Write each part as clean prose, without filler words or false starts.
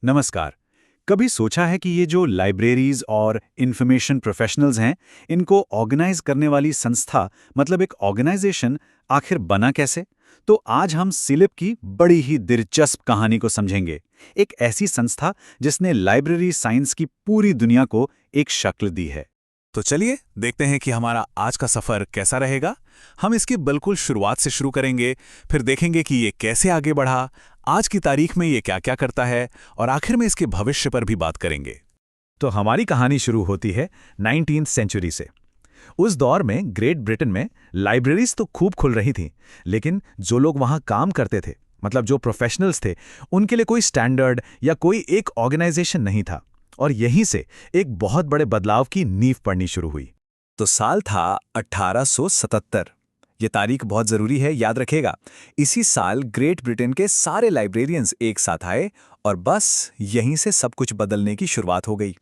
नमस्कार। कभी सोचा है कि ये जो लाइब्रेरीज और इंफॉर्मेशन प्रोफेशनल्स हैं, इनको ऑर्गेनाइज करने वाली संस्था मतलब एक ऑर्गेनाइजेशन आखिर बना कैसे? तो आज हम सिलिप की बड़ी ही दिलचस्प कहानी को समझेंगे। एक ऐसी संस्था जिसने लाइब्रेरी साइंस की पूरी दुनिया को एक शक्ल दी है। तो चलिए देखते हैं कि हमारा आज का सफर कैसा रहेगा। हम इसकी बिल्कुल शुरुआत से शुरू करेंगे, फिर देखेंगे कि ये कैसे आगे बढ़ा, आज की तारीख में ये क्या क्या करता है, और आखिर में इसके भविष्य पर भी बात करेंगे। तो हमारी कहानी शुरू होती है 19वीं सेंचुरी से। उस दौर में ग्रेट ब्रिटेन में लाइब्रेरीज तो खूब खुल रही थीं, लेकिन जो लोग वहां काम करते थे, मतलब जो प्रोफेशनल्स थे, उनके लिए कोई स्टैंडर्ड या कोई एक ऑर्गेनाइजेशन नहीं था। और यहीं से एक बहुत बड़े बदलाव की नींव पड़नी शुरू हुई। तो साल था 1877। ये तारीख बहुत जरूरी है, याद रखेगा। इसी साल ग्रेट ब्रिटेन के सारे लाइब्रेरियंस एक साथ आए और बस यहीं से सब कुछ बदलने की शुरुआत हो गई।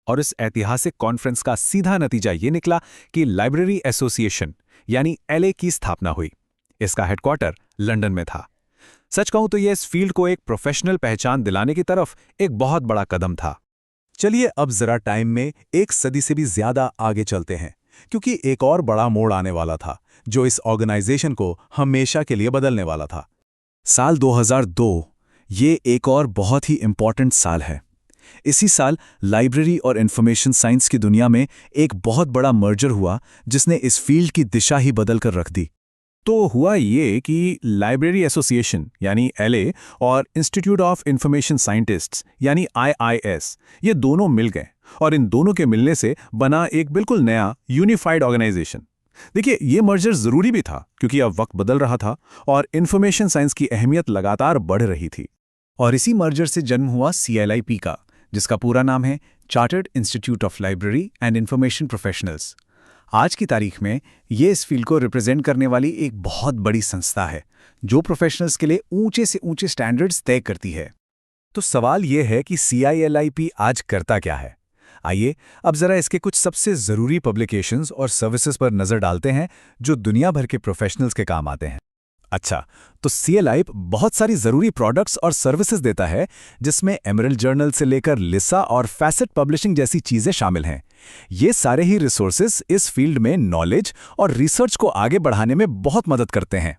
और इस ऐतिहासिक कॉन्फ्रेंस का सीधा नतीजा ये निकला कि लाइब्रेरी एसोसिएशन यानी एलए की स्थापना हुई। इसका हेडक्वार्टर लंदन में था। सच कहूं तो ये इस फील्ड को एक प्रोफेशनल पहचान दिलाने की तरफ एक बहुत बड़ा कदम था। चलिए अब जरा टाइम में एक सदी से भी ज्यादा आगे चलते हैं, क्योंकि एक और बड़ा मोड़ आने वाला था जो इस ऑर्गेनाइजेशन को हमेशा के लिए बदलने वाला था। साल 2002 ये एक और बहुत ही इंपॉर्टेंट साल है। इसी साल लाइब्रेरी और इंफॉर्मेशन साइंस की दुनिया में एक बहुत बड़ा मर्जर हुआ जिसने इस फील्ड की दिशा ही बदल कर रख दी। तो हुआ ये कि लाइब्रेरी एसोसिएशन यानी एलए और इंस्टीट्यूट ऑफ इंफॉर्मेशन साइंटिस्ट्स यानी आईआईएस, ये दोनों मिल गए और इन दोनों के मिलने से बना एक बिल्कुल नया यूनिफाइड ऑर्गेनाइजेशन। देखिए, ये मर्जर जरूरी भी था क्योंकि अब वक्त बदल रहा था और इंफॉर्मेशन साइंस की अहमियत लगातार बढ़ रही थी। और इसी मर्जर से जन्म हुआ सीएलआईपी का, जिसका पूरा नाम है chartered institute of library and information professionals. आज की तारीख में ये इस फील्ड को रिप्रेजेंट करने वाली एक बहुत बड़ी संस्था है जो प्रोफेशनल्स के लिए ऊंचे से ऊंचे स्टैंडर्ड्स तय करती है। तो सवाल ये है कि सीआईएलआईपी आज करता क्या है? आइए अब जरा इसके कुछ सबसे जरूरी पब्लिकेशंस और सर्विसेज पर नजर डालते हैं जो दुनिया भर के प्रोफेशनल्स के काम आते हैं। अच्छा, तो सीएलआईपी बहुत सारी जरूरी प्रोडक्ट्स और सर्विसेज देता है, जिसमें एमरल्ड जर्नल से लेकर लिसा और फैसेट पब्लिशिंग जैसी चीजें शामिल हैं। ये सारे ही रिसोर्सेज इस फील्ड में नॉलेज और रिसर्च को आगे बढ़ाने में बहुत मदद करते हैं।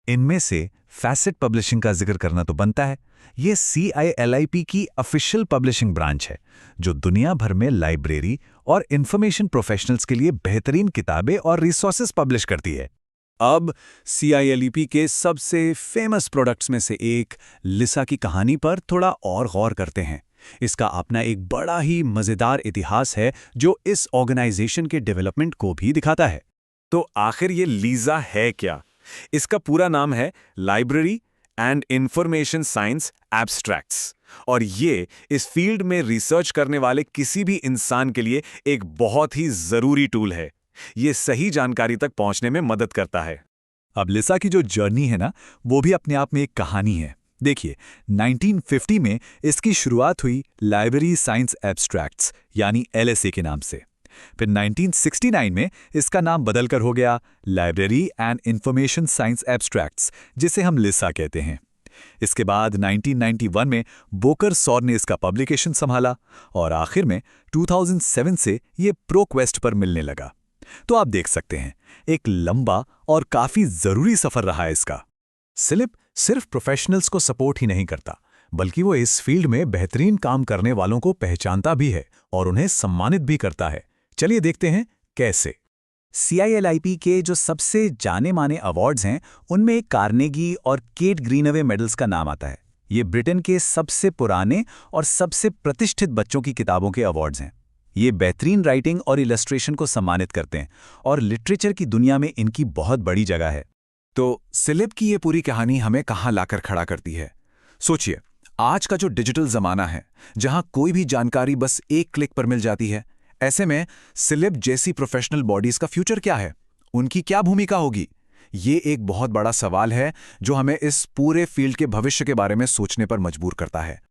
इनमें से फैसेट पब्लिशिंग का जिक्र करना तो बनता है। ये सीआईएलआईपी की ऑफिशियल पब्लिशिंग ब्रांच है जो दुनिया भर में लाइब्रेरी और इंफॉर्मेशन प्रोफेशनल्स के लिए बेहतरीन किताबें और रिसोर्सेज पब्लिश करती है। अब सीआईएलआईपी के सबसे फेमस प्रोडक्ट्स में से एक लिसा की कहानी पर थोड़ा और गौर करते हैं। इसका अपना एक बड़ा ही मजेदार इतिहास है जो इस ऑर्गेनाइजेशन के डेवलपमेंट को भी दिखाता है। तो आखिर ये लीजा है क्या? इसका पूरा नाम है library and information science abstracts, और ये इस फील्ड में रिसर्च करने वाले किसी भी इंसान के लिए एक बहुत ही जरूरी टूल है। ये सही जानकारी तक पहुंचने में मदद करता है। अब लिसा की जो जर्नी है ना, वो भी अपने आप में एक कहानी है। देखिए, 1950 में इसकी शुरुआत हुई लाइब्रेरी साइंस एब्स्ट्रैक्ट्स यानी एलएसए के नाम से। फिर 1969 में इसका नाम बदलकर हो गया library and information science abstracts, जिसे हम लिसा कहते हैं। इसके बाद 1991 में बोकर सॉर ने इसका पब्लिकेशन संभाला और आखिर में 2007 से ये प्रोक्वेस्ट पर मिलने लगा। तो आप देख सकते हैं, एक लंबा और काफी जरूरी सफर रहा है इसका। सिलिप सिर्फ प्रोफेशनल्स को सपोर्ट ही नहीं करता, बल्कि वो इस फील्ड में बेहतरीन काम करने वालों को पहचानता भी है और उन्हें सम्मानित भी करता है। चलिए देखते हैं कैसे। सीआईएलआईपी के जो सबसे जाने माने अवार्ड्स हैं, उनमें कार्नेगी और केट ग्रीनवे मेडल्स का नाम आता है। ये ब्रिटेन के सबसे पुराने और सबसे प्रतिष्ठित बच्चों की किताबों के अवार्ड्स हैं। ये बेहतरीन राइटिंग और इलस्ट्रेशन को सम्मानित करते हैं और लिटरेचर की दुनिया में इनकी बहुत बड़ी जगह है। तो सिलिप की ये पूरी कहानी हमें कहाँ लाकर खड़ा करती है? सोचिए, आज का जो डिजिटल जमाना है, जहां कोई भी जानकारी बस एक क्लिक पर मिल जाती है, ऐसे में सिलिप जैसी प्रोफेशनल बॉडीज का फ्यूचर क्या है? उनकी क्या भूमिका होगी? ये एक बहुत बड़ा सवाल है जो हमें इस पूरे फील्ड के भविष्य के बारे में सोचने पर मजबूर करता है।